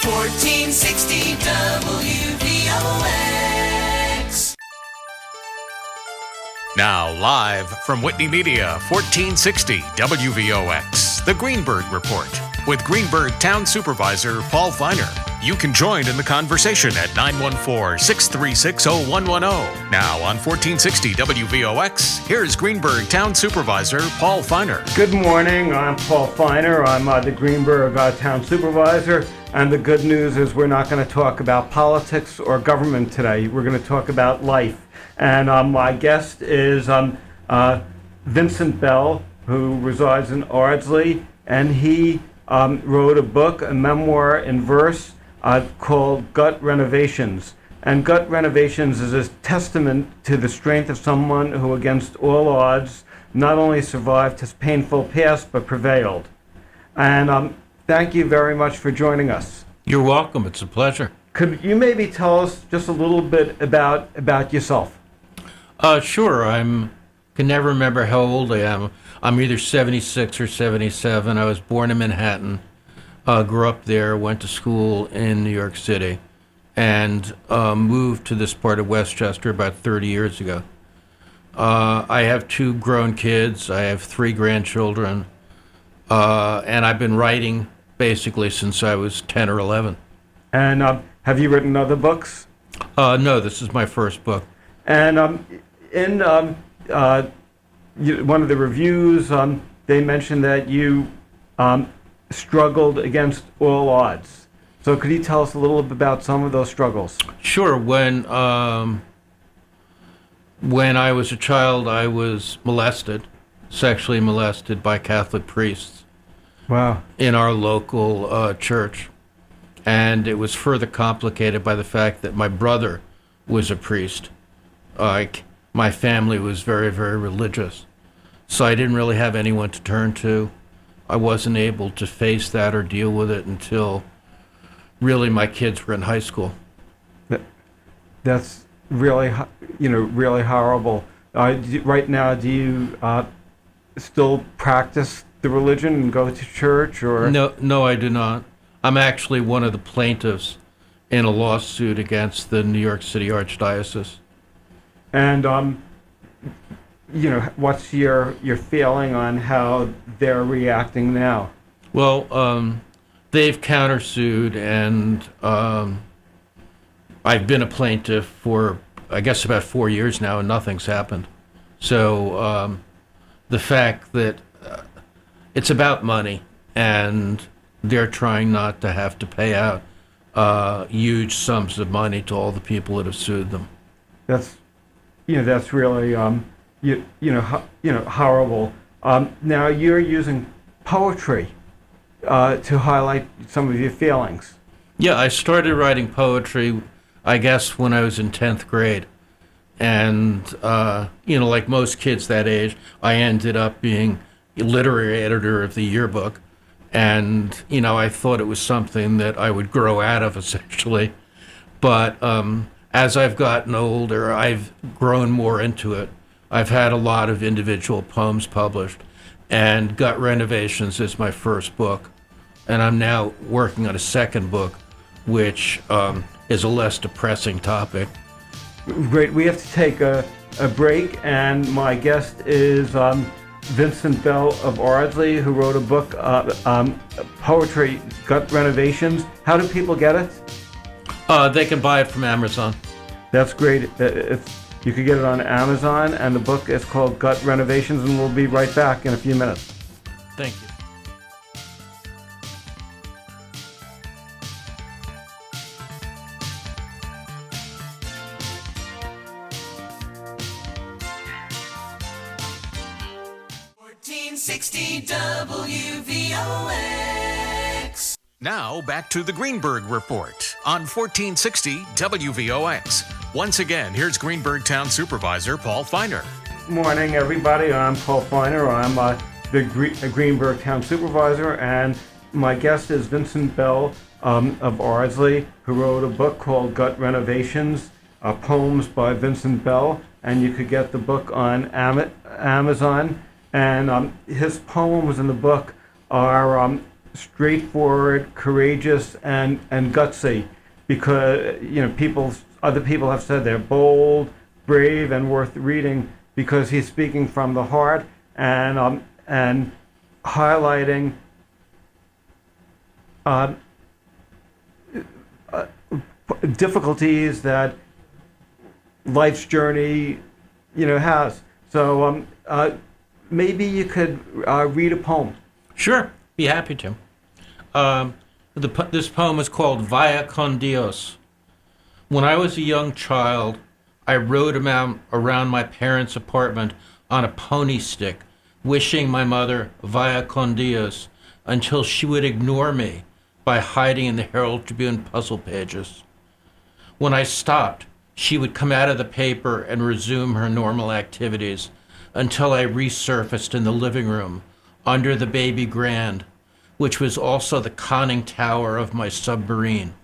1460 WVOX. Now, live from Whitney Media, 1460 WVOX, the Greenburgh Report, with Greenburgh Town Supervisor Paul Feiner. You can join in the conversation at 914-636-0110. Now on 1460 WVOX, here's Greenburgh Town Supervisor Paul Feiner. Good morning, I'm Paul Feiner. I'm the Greenburgh Town Supervisor. And the good news is we're not going to talk about politics or government today. We're going to talk about life. And my guest is Vincent Bell, who resides in Ardsley. And he wrote a book, a memoir in verse, called Gut Renovations. And Gut Renovations is a testament to the strength of someone who, against all odds, not only survived his painful past, but prevailed. And thank you very much for joining us. You're welcome. It's a pleasure. Could you maybe tell us just a little bit about yourself? Sure. Can never remember how old I am. I'm either 76 or 77. I was born in Manhattan. Grew up there, went to school in New York City, and moved to this part of Westchester about 30 years ago. I have 2 grown kids. I have 3 grandchildren. And I've been writing basically since I was 10 or 11. And have you written other books? No, this is my first book. And in one of the reviews, they mentioned that you struggled against all odds. So could you tell us a little bit about some of those struggles? Sure. When I was a child, I was sexually molested by Catholic priests. Wow. In our local church. And it was further complicated by the fact that my brother was a priest. My family was very, very religious. So I didn't really have anyone to turn to. I wasn't able to face that or deal with it until really my kids were in high school. That's really, really horrible. Right now, do you still practice the religion and go to church, or? No, I do not. I'm actually one of the plaintiffs in a lawsuit against the New York City Archdiocese. And what's your feeling on how they're reacting now? Well, they've countersued, and I've been a plaintiff for, I guess, about 4 years now, and nothing's happened. So the fact that it's about money, and they're trying not to have to pay out huge sums of money to all the people that have sued them. That's really horrible. Now you're using poetry to highlight some of your feelings. Yeah, I started writing poetry, I guess, when I was in 10th grade. And, like most kids that age, I ended up being literary editor of the yearbook. And, I thought it was something that I would grow out of, essentially. But as I've gotten older, I've grown more into it. I've had a lot of individual poems published. And Gut Renovations is my first book. And I'm now working on a second book, which is a less depressing topic. Great. We have to take a break, and my guest is Vincent Bell of Ardsley, who wrote a book, Poetry, Gut Renovations. How do people get it? They can buy it from Amazon. That's great. You could get it on Amazon, and the book is called Gut Renovations, and we'll be right back in a few minutes. Thank you. WVOX. Now back to the Greenburgh Report on 1460 WVOX. Once again, here's Greenburgh Town Supervisor Paul Feiner. Morning, everybody. I'm Paul Feiner. I'm the Greenburgh Town Supervisor, and my guest is Vincent Bell of Ardsley, who wrote a book called Gut Renovations, poems by Vincent Bell, and you could get the book on Amazon. And his poems in the book are straightforward, courageous, and gutsy, because other people have said they're bold, brave, and worth reading because he's speaking from the heart and highlighting difficulties that life's journey, has. So maybe you could read a poem. Sure, be happy to. This poem is called Vaya con Dios. When I was a young child, I rode around my parents' apartment on a pony stick, wishing my mother Vaya con Dios until she would ignore me by hiding in the Herald Tribune puzzle pages. When I stopped, she would come out of the paper and resume her normal activities until I resurfaced in the living room under the baby Grand, which was also the conning tower of my submarine.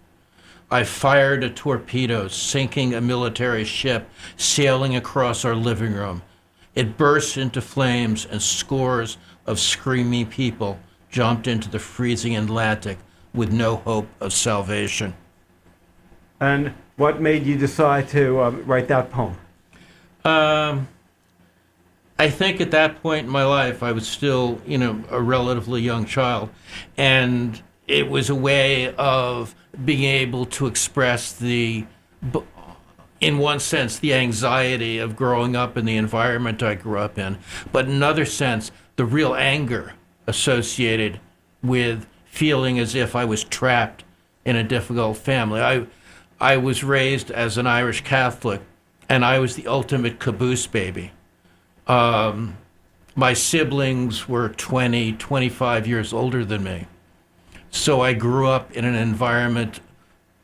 I fired a torpedo, sinking a military ship sailing across our living room. It burst into flames and scores of screaming people jumped into the freezing Atlantic with no hope of salvation. And what made you decide to write that poem? I think at that point in my life, I was still, a relatively young child. And it was a way of being able to express in one sense, the anxiety of growing up in the environment I grew up in. But in another sense, the real anger associated with feeling as if I was trapped in a difficult family. I was raised as an Irish Catholic, and I was the ultimate caboose baby. My siblings were 20, 25 years older than me. So I grew up in an environment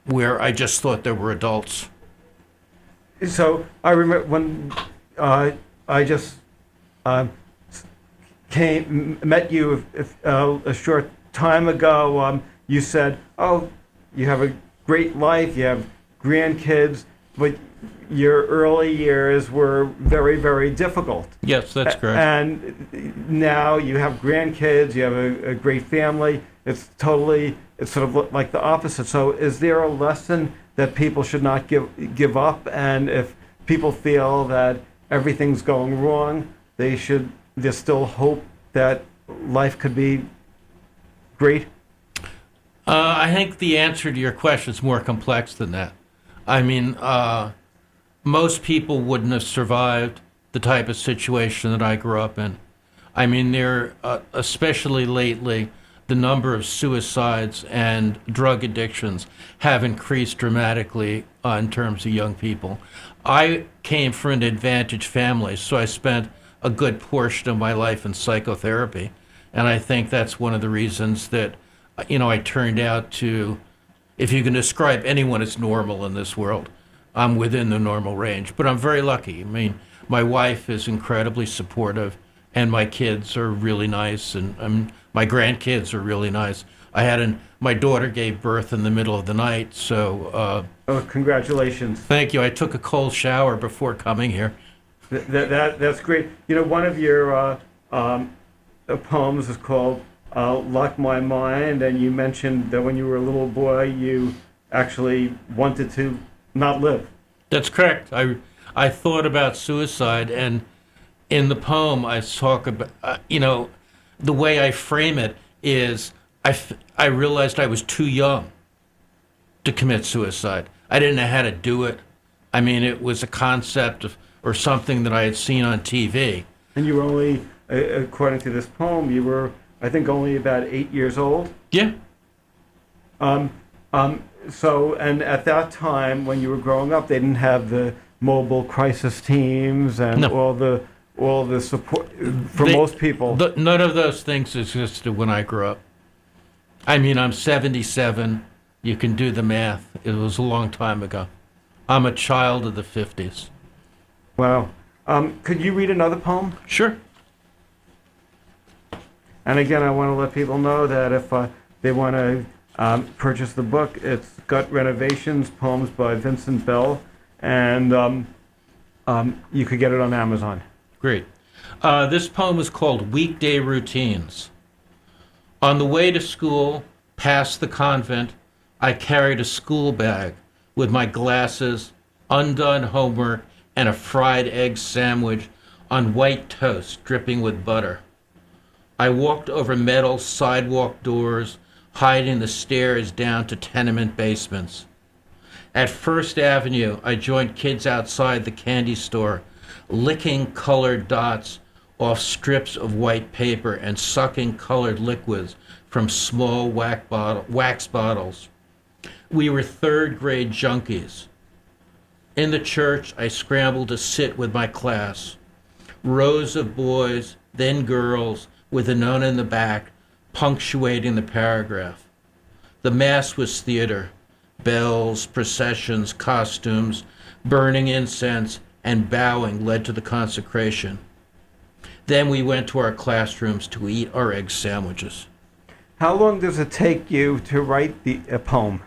where I just thought there were adults. So I remember when I just met you a short time ago, you said, "Oh, you have a great life, you have grandkids, but your early years were very, very difficult." Yes, that's correct. And now you have grandkids, you have a great family. It's sort of like the opposite. So is there a lesson that people should not give up? And if people feel that everything's going wrong, there's still hope that life could be great? I think the answer to your question is more complex than that. I mean, most people wouldn't have survived the type of situation that I grew up in. I mean, especially lately, the number of suicides and drug addictions have increased dramatically in terms of young people. I came from an advantaged family, so I spent a good portion of my life in psychotherapy. And I think that's one of the reasons that, I turned out to, if you can describe anyone as normal in this world, I'm within the normal range. But I'm very lucky. I mean, my wife is incredibly supportive, and my kids are really nice, and my grandkids are really nice. My daughter gave birth in the middle of the night, so... congratulations. Thank you. I took a cold shower before coming here. That's great. One of your poems is called Lock My Mind, and you mentioned that when you were a little boy, you actually wanted to not live. That's correct. I thought about suicide, and in the poem I talk about, the way I frame it is I realized I was too young to commit suicide. I didn't know how to do it. I mean, it was a concept or something that I had seen on TV. And you were only, according to this poem, you were, I think, only about 8 years old? Yeah. So, and at that time, when you were growing up, they didn't have the mobile crisis teams and all the support for most people. None of those things existed when I grew up. I mean, I'm 77. You can do the math. It was a long time ago. I'm a child of the 50s. Wow. Could you read another poem? Sure. And again, I want to let people know that if they want to purchase the book, it's Gut Renovations, Poems by Vincent Bell, and you could get it on Amazon. Great. This poem is called Weekday Routines. On the way to school, past the convent, I carried a school bag with my glasses, undone homework, and a fried egg sandwich on white toast dripping with butter. I walked over metal sidewalk doors, hiding the stairs down to tenement basements. At First Avenue, I joined kids outside the candy store, licking colored dots off strips of white paper and sucking colored liquids from small wax bottles. We were third grade junkies. In the church, I scrambled to sit with my class. Rows of boys, then girls, with a nun in the back, punctuating the paragraph. The Mass was theater. Bells, processions, costumes, burning incense, and bowing led to the consecration. Then we went to our classrooms to eat our egg sandwiches. How long does it take you to write a poem?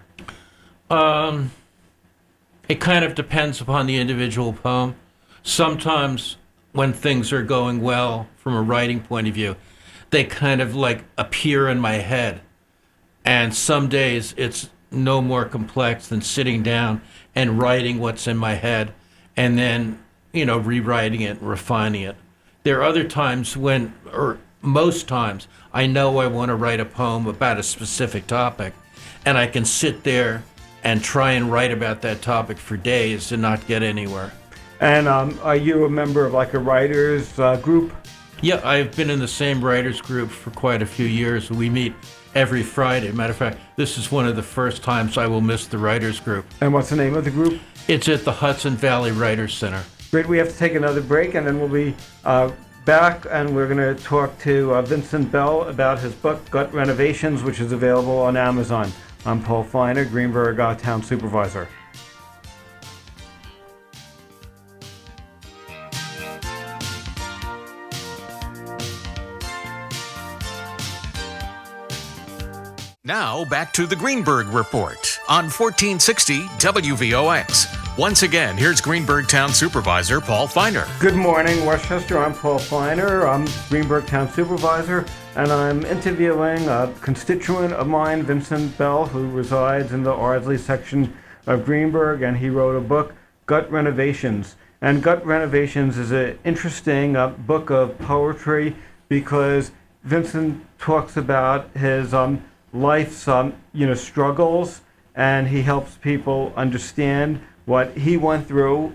It kind of depends upon the individual poem. Sometimes when things are going well from a writing point of view, they kind of like appear in my head. And some days it's no more complex than sitting down and writing what's in my head and then, rewriting it and refining it. There are other times most times, I know I want to write a poem about a specific topic, and I can sit there and try and write about that topic for days and not get anywhere. And are you a member of like a writer's group? Yeah, I've been in the same writers group for quite a few years. We meet every Friday. Matter of fact, this is one of the first times I will miss the writers group. And what's the name of the group? It's at the Hudson Valley Writers Center. Great, we have to take another break, and then we'll be back, and we're going to talk to Vincent Bell about his book, Gut Renovations, which is available on Amazon. I'm Paul Feiner, Greenburgh Town Supervisor. Now back to the Greenburgh Report on 1460 WVOX. Once again, here's Greenburgh Town Supervisor Paul Feiner. Good morning, Westchester. I'm Paul Feiner. I'm Greenburgh Town Supervisor, and I'm interviewing a constituent of mine, Vincent Bell, who resides in the Ardsley section of Greenburgh, and he wrote a book, Gut Renovations. And Gut Renovations is an interesting book of poetry because Vincent talks about his life's struggles, and he helps people understand what he went through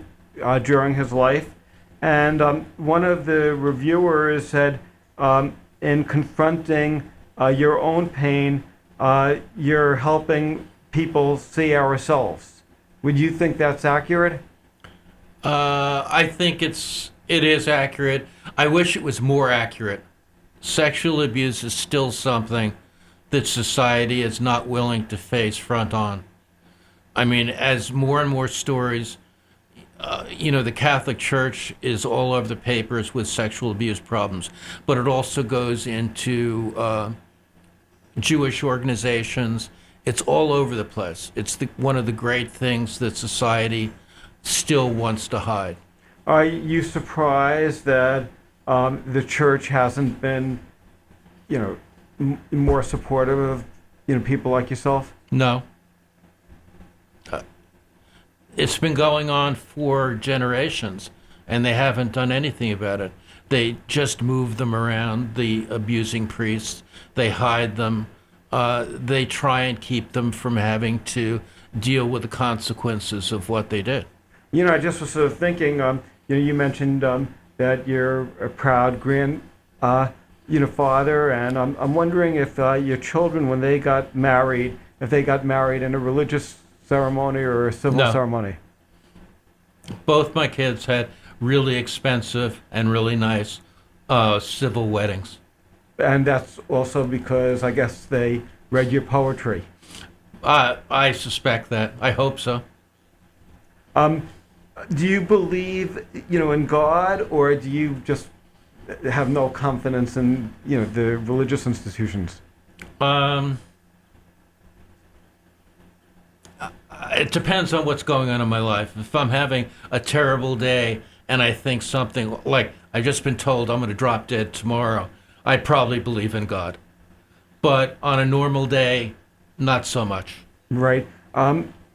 during his life. And one of the reviewers said, in confronting your own pain, you're helping people see ourselves. Would you think that's accurate? I think it is accurate. I wish it was more accurate. Sexual abuse is still something that society is not willing to face front on. I mean, as more and more stories, the Catholic Church is all over the papers with sexual abuse problems, but it also goes into Jewish organizations. It's all over the place. It's one of the great things that society still wants to hide. Are you surprised that the church hasn't been, more supportive of, people like yourself? No. It's been going on for generations, and they haven't done anything about it. They just move them around, the abusing priests. They hide them. They try and keep them from having to deal with the consequences of what they did. I just was sort of thinking, you mentioned that you're a proud father, and I'm wondering if your children, when they got married, if they got married in a religious ceremony or a civil ceremony. Both my kids had really expensive and really nice civil weddings. And that's also because I guess they read your poetry. I suspect that. I hope so. Do you believe, in God, or do you just have no confidence in, the religious institutions? It depends on what's going on in my life. If I'm having a terrible day and I think something like I've just been told I'm going to drop dead tomorrow, I probably believe in God. but on a normal day, not so much. Right.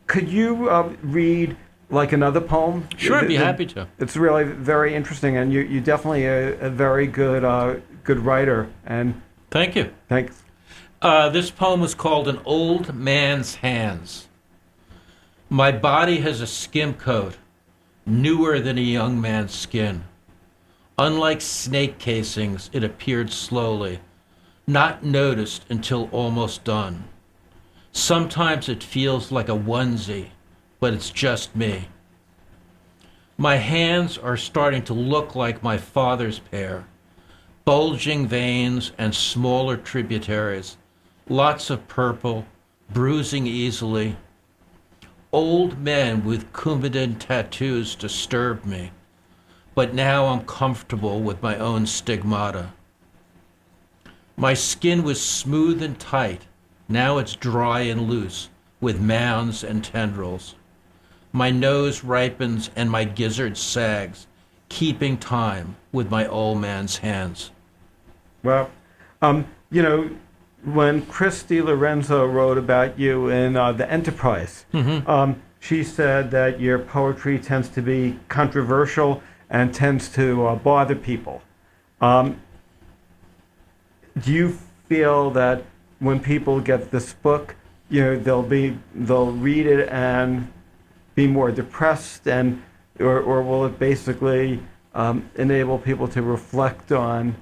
Could you read like another poem? Sure, I'd be happy to. It's really very interesting, and you're definitely a very good writer. And Thank you. thanks. This poem is called An Old Man's Hands. My body has a skim coat, newer than a young man's skin. Unlike snake casings, it appeared slowly, not noticed until almost done. Sometimes it feels like a onesie, but it's just me. My hands are starting to look like my father's pair, bulging veins and smaller tributaries, lots of purple, bruising easily. Old men with Coumadin tattoos disturb me, but now I'm comfortable with my own stigmata. My skin was smooth and tight. Now it's dry and loose, with mounds and tendrils. My nose ripens and my gizzard sags, keeping time with my old man's hands. Well, when Chris DiLorenzo wrote about you in The Enterprise, she said that your poetry tends to be controversial and tends to bother people. Do you feel that when people get this book, they'll read it and be more depressed, or will it basically enable people to reflect on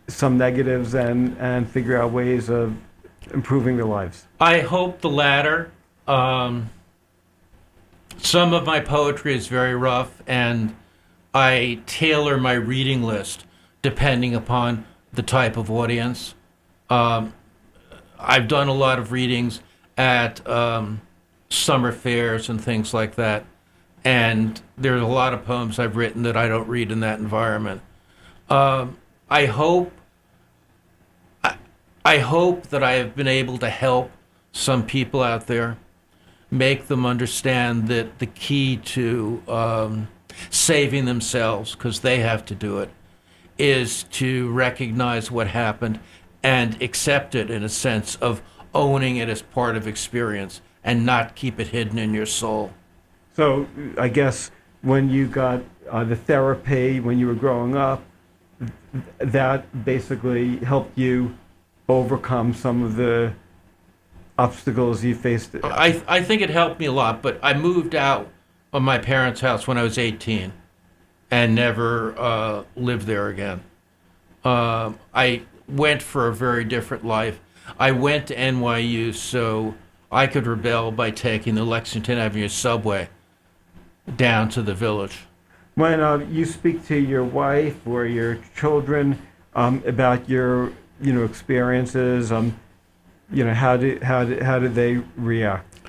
some negatives and figure out ways of improving their lives? I hope the latter. Some of my poetry is very rough, and I tailor my reading list depending upon the type of audience. I've done a lot of readings at summer fairs and things like that, and there's a lot of poems I've written that I don't read in that environment. I hope that I have been able to help some people out there, make them understand that the key to saving themselves, because they have to do it, is to recognize what happened and accept it in a sense of owning it as part of experience and not keep it hidden in your soul. So I guess when you got the therapy when you were growing up, that basically helped you overcome some of the obstacles you faced. I think it helped me a lot, but I moved out of my parents' house when I was 18 and never lived there again. I went for a very different life. I went to NYU so I could rebel by taking the Lexington Avenue subway down to the village. When you speak to your wife or your children about your experiences, how do they react?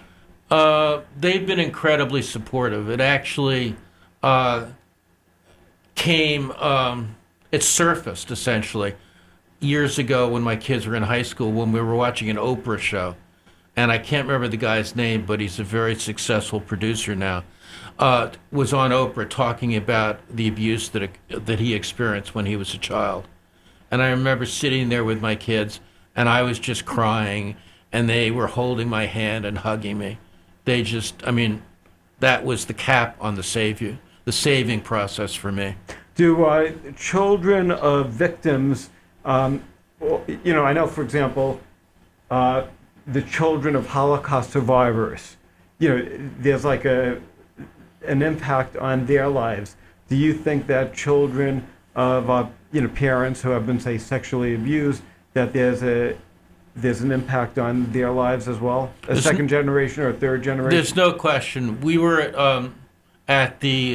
They've been incredibly supportive. It actually it surfaced essentially years ago when my kids were in high school, when we were watching an Oprah show. And I can't remember the guy's name, but he's a very successful producer now, was on Oprah talking about the abuse that he experienced when he was a child. And I remember sitting there with my kids, and I was just crying, and they were holding my hand and hugging me. That was the cap on the saving process for me. Do children of victims, I know, for example, the children of Holocaust survivors, there's like an impact on their lives. Do you think that children of parents who have been, say, sexually abused, that there's an impact on their lives as well, second generation or third generation? There's no question. We were at the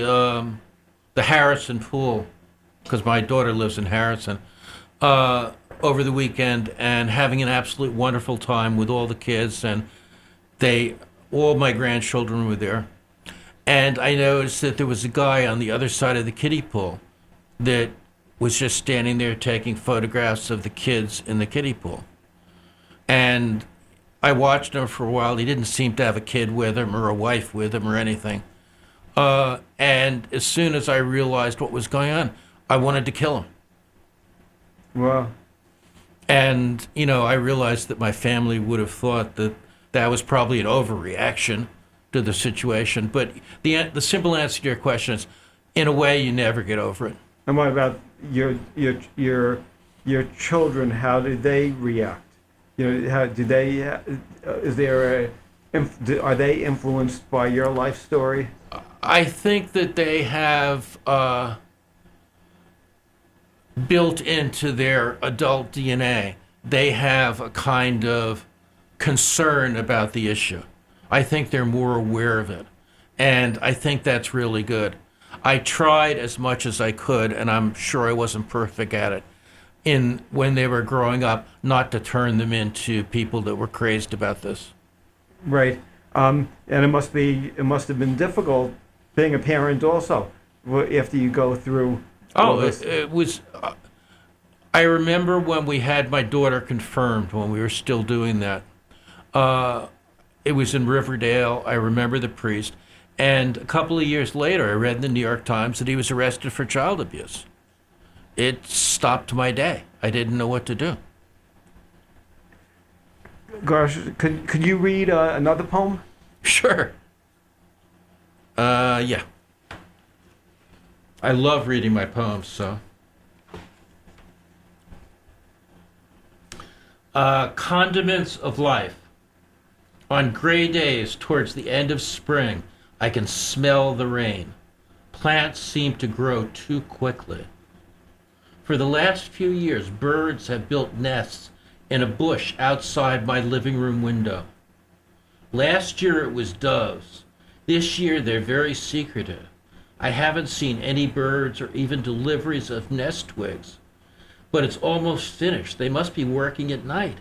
Harrison Pool, because my daughter lives in Harrison, over the weekend, and having an absolute wonderful time with all the kids, and all my grandchildren were there. And I noticed that there was a guy on the other side of the kiddie pool that was just standing there taking photographs of the kids in the kiddie pool. And I watched him for a while. He didn't seem to have a kid with him or a wife with him or anything. And as soon as I realized what was going on, I wanted to kill him. Wow. And, I realized that my family would have thought that that was probably an overreaction to the situation. But the simple answer to your question is, in a way, you never get over it. And what about your children? How did they react? How do they? Are they influenced by your life story? I think that they have built into their adult DNA, they have a kind of concern about the issue. I think they're more aware of it. And I think that's really good. I tried as much as I could, and I'm sure I wasn't perfect at it, when they were growing up, not to turn them into people that were crazed about this. Right. And it must have been difficult being a parent also, after you go through. It was. I remember when we had my daughter confirmed, when we were still doing that. It was in Riverdale. I remember the priest. And a couple of years later, I read in the New York Times that he was arrested for child abuse. It stopped my day. I didn't know what to do. Gosh, could you read another poem? Sure. Yeah. I love reading my poems, so. Condiments of life. On gray days towards the end of spring, I can smell the rain. Plants seem to grow too quickly. For the last few years, birds have built nests in a bush outside my living room window. Last year it was doves. This year they're very secretive. I haven't seen any birds or even deliveries of nest twigs. But it's almost finished. They must be working at night.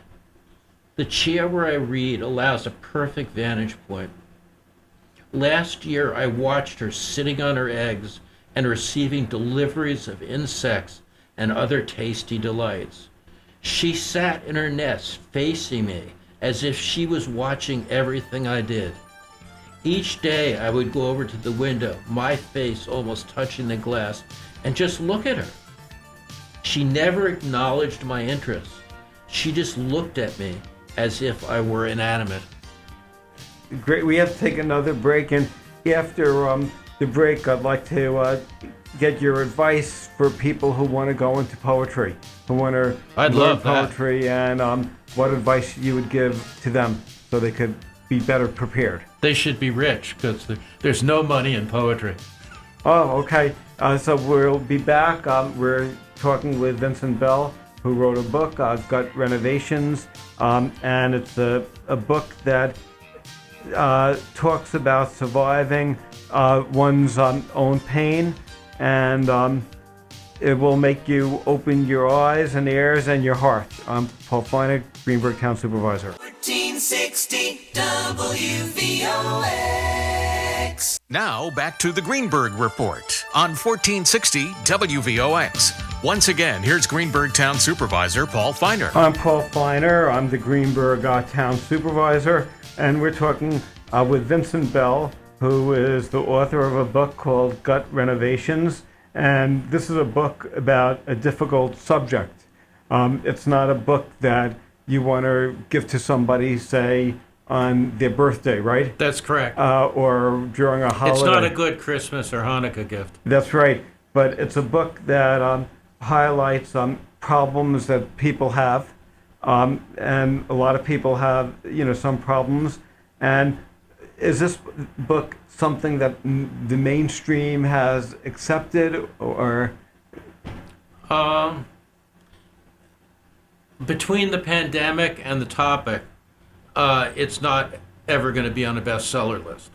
The chair where I read allows a perfect vantage point. Last year I watched her sitting on her eggs and receiving deliveries of insects and other tasty delights. She sat in her nest facing me as if she was watching everything I did. Each day I would go over to the window, my face almost touching the glass, and just look at her. She never acknowledged my interest. She just looked at me as if I were inanimate. Great. We have to take another break, and after the break, I'd like to get your advice for people who want to go into poetry, who want to learn poetry, and what advice you would give to them so they could be better prepared. They should be rich, because there's no money in poetry. Oh, okay. So we'll be back. We're talking with Vincent Bell, who wrote a book, Gut Renovations, and it's a book that talks about surviving one's own pain, and it will make you open your eyes and ears and your heart. I'm Paul Feiner, Greenburgh Town Supervisor. 1460 WVOX. Now back to the Greenburgh Report on 1460 WVOX. Once again, here's Greenburgh Town Supervisor Paul Feiner. I'm Paul Feiner. I'm the Greenburgh Town Supervisor, and we're talking with Vincent Bell, who is the author of a book called Gut Renovations. And this is a book about a difficult subject. It's not a book that you want to give to somebody, say, on their birthday, right? That's correct. Or during a holiday. It's not a good Christmas or Hanukkah gift. That's right. But it's a book that highlights problems that people have. And a lot of people have, some problems. And is this book something that the mainstream has accepted, or? Between the pandemic and the topic, it's not ever going to be on a bestseller list.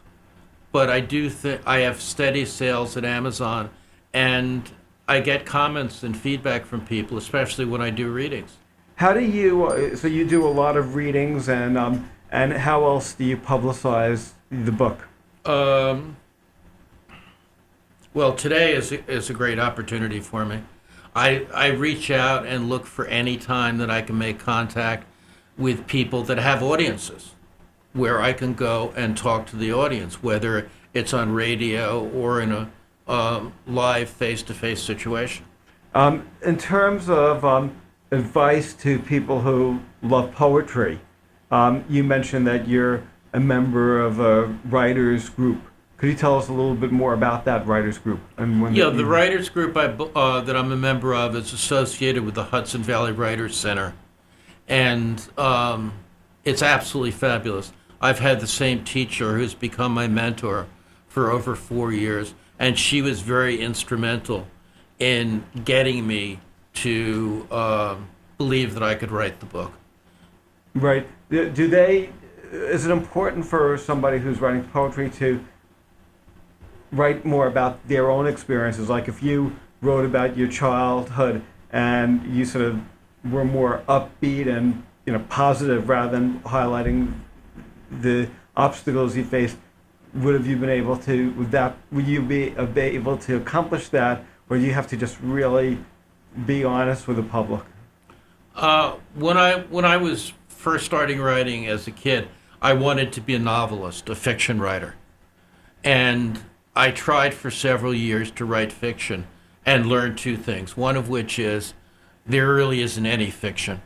But I do think I have steady sales at Amazon, and I get comments and feedback from people, especially when I do readings. How do you? So you do a lot of readings, and how else do you publicize the book? Well, today is a great opportunity for me. I reach out and look for any time that I can make contact with people that have audiences, where I can go and talk to the audience, whether it's on radio or in a live face-to-face situation. In terms of advice to people who love poetry. You mentioned that you're a member of a writers group. Could you tell us a little bit more about that writers group? And when Yeah, the writers group that I'm a member of is associated with the Hudson Valley Writers Center, and it's absolutely fabulous. I've had the same teacher who's become my mentor for over 4 years, and she was very instrumental in getting me to believe that I could write the book. Right. Do they? Is it important for somebody who's writing poetry to write more about their own experiences? Like if you wrote about your childhood and you sort of were more upbeat and positive rather than highlighting the obstacles you faced, would you be able to accomplish that, or do you have to just really be honest with the public? When I was first starting writing as a kid, I wanted to be a novelist, a fiction writer. And I tried for several years to write fiction and learned two things. One of which is there really isn't any fiction.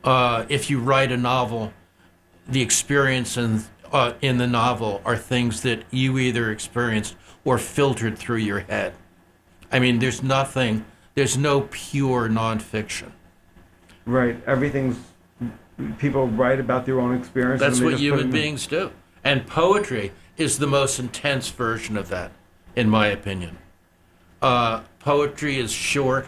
If you write a novel, the experience in the novel are things that you either experienced or filtered through your head. I mean, there's no pure nonfiction. Right. People write about their own experiences. That's what human beings do. And poetry is the most intense version of that, in my opinion. Poetry is short.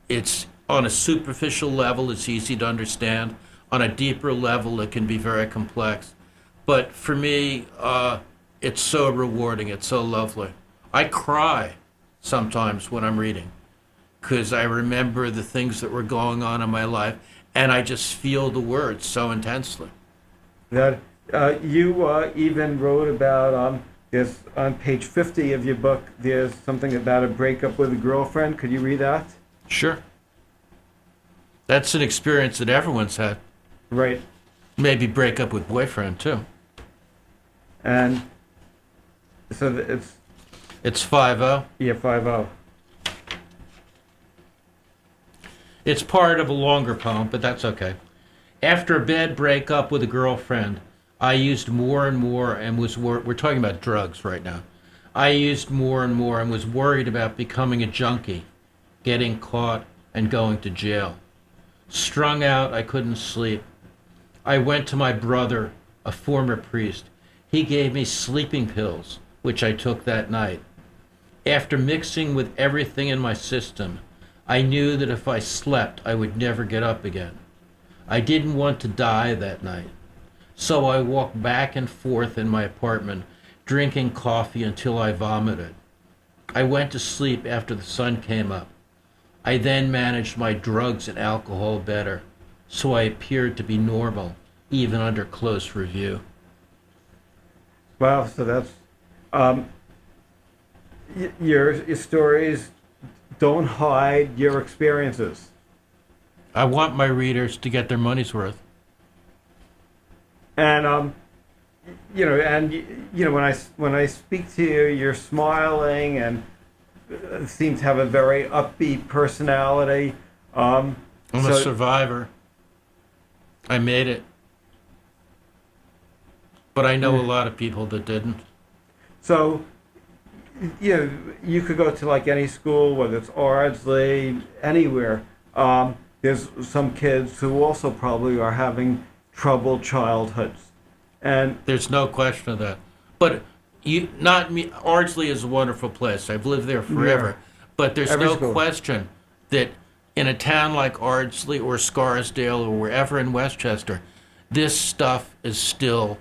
It's on a superficial level, it's easy to understand. On a deeper level, it can be very complex. But for me, it's so rewarding. It's so lovely. I cry sometimes when I'm reading because I remember the things that were going on in my life, and I just feel the words so intensely. That you even wrote about there's on page 50 of your book. There's something about a breakup with a girlfriend. Could you read that? Sure. That's an experience that everyone's had. Right. Maybe break up with boyfriend too. And so it's 5-0. Yeah, 5-0. It's part of a longer poem, but that's okay. After a bad breakup with a girlfriend, I used more and more and we're talking about drugs right now. I used more and more and was worried about becoming a junkie, getting caught and going to jail. Strung out, I couldn't sleep. I went to my brother, a former priest. He gave me sleeping pills, which I took that night. After mixing with everything in my system, I knew that if I slept, I would never get up again. I didn't want to die that night. So I walked back and forth in my apartment, drinking coffee until I vomited. I went to sleep after the sun came up. I then managed my drugs and alcohol better, so I appeared to be normal, even under close review. Wow, so that's your stories don't hide your experiences. I want my readers to get their money's worth. And when I speak to you, you're smiling and seem to have a very upbeat personality. I'm a survivor. I made it. But I know a lot of people that didn't. So, you could go to like any school, whether it's Ardsley, anywhere. There's some kids who also probably are having troubled childhoods. And there's no question of that. But not me. Ardsley is a wonderful place. I've lived there forever. Yeah. But there's no question that in a town like Ardsley or Scarsdale or wherever in Westchester, this stuff is still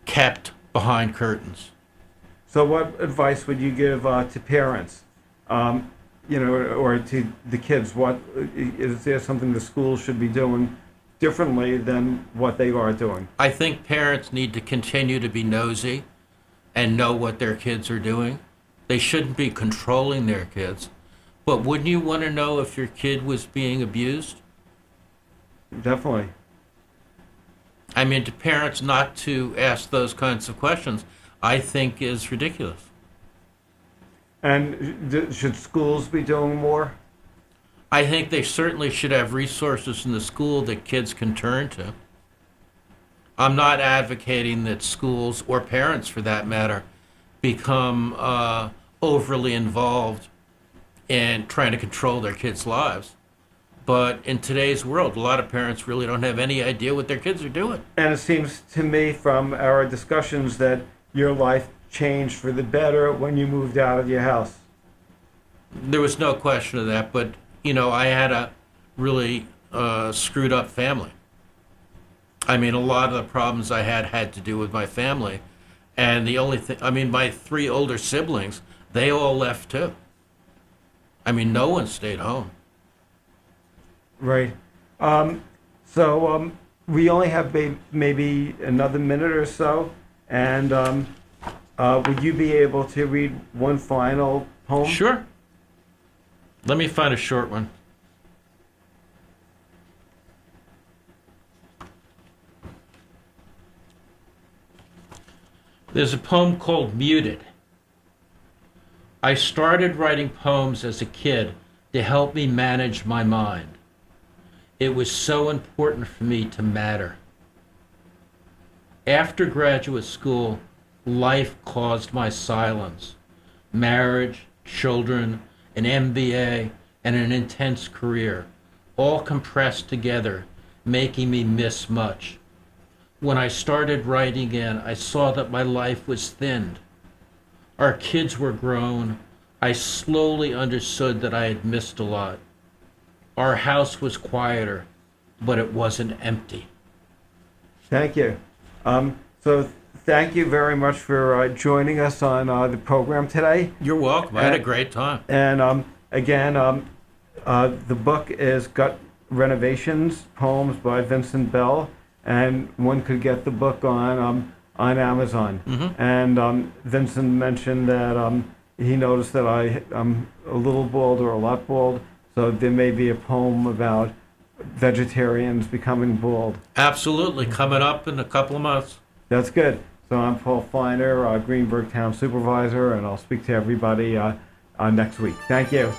kept behind curtains. So what advice would you give to parents, or to the kids? What is there something the schools should be doing differently than what they are doing? I think parents need to continue to be nosy and know what their kids are doing. They shouldn't be controlling their kids. But wouldn't you want to know if your kid was being abused? Definitely. I mean, to parents not to ask those kinds of questions, I think is ridiculous. And should schools be doing more? I think they certainly should have resources in the school that kids can turn to. I'm not advocating that schools, or parents for that matter, become overly involved in trying to control their kids' lives. But in today's world, a lot of parents really don't have any idea what their kids are doing. And it seems to me from our discussions that your life changed for the better when you moved out of your house. There was no question of that, but, I had a really screwed up family. I mean, a lot of the problems I had to do with my family. And the only thing, my 3 older siblings, they all left too. No one stayed home. Right. So we only have maybe another minute or so. And would you be able to read one final poem? Sure. Let me find a short one. There's a poem called Muted. I started writing poems as a kid to help me manage my mind. It was so important for me to matter. After graduate school, life caused my silence. Marriage, children, an MBA, and an intense career, all compressed together, making me miss much. When I started writing again, I saw that my life was thinned. Our kids were grown. I slowly understood that I had missed a lot. Our house was quieter, but it wasn't empty. Thank you. So thank you very much for joining us on the program today. You're welcome. I had a great time. And again, the book is Gut Renovations, Poems by Vincent Bell, and one could get the book on Amazon. Mm-hmm. And Vincent mentioned that he noticed that I'm a little bald or a lot bald, so there may be a poem about vegetarians becoming bald. Absolutely. Coming up in a couple of months. That's good. So I'm Paul Feiner, Greenburgh Town Supervisor, and I'll speak to everybody next week. Thank you.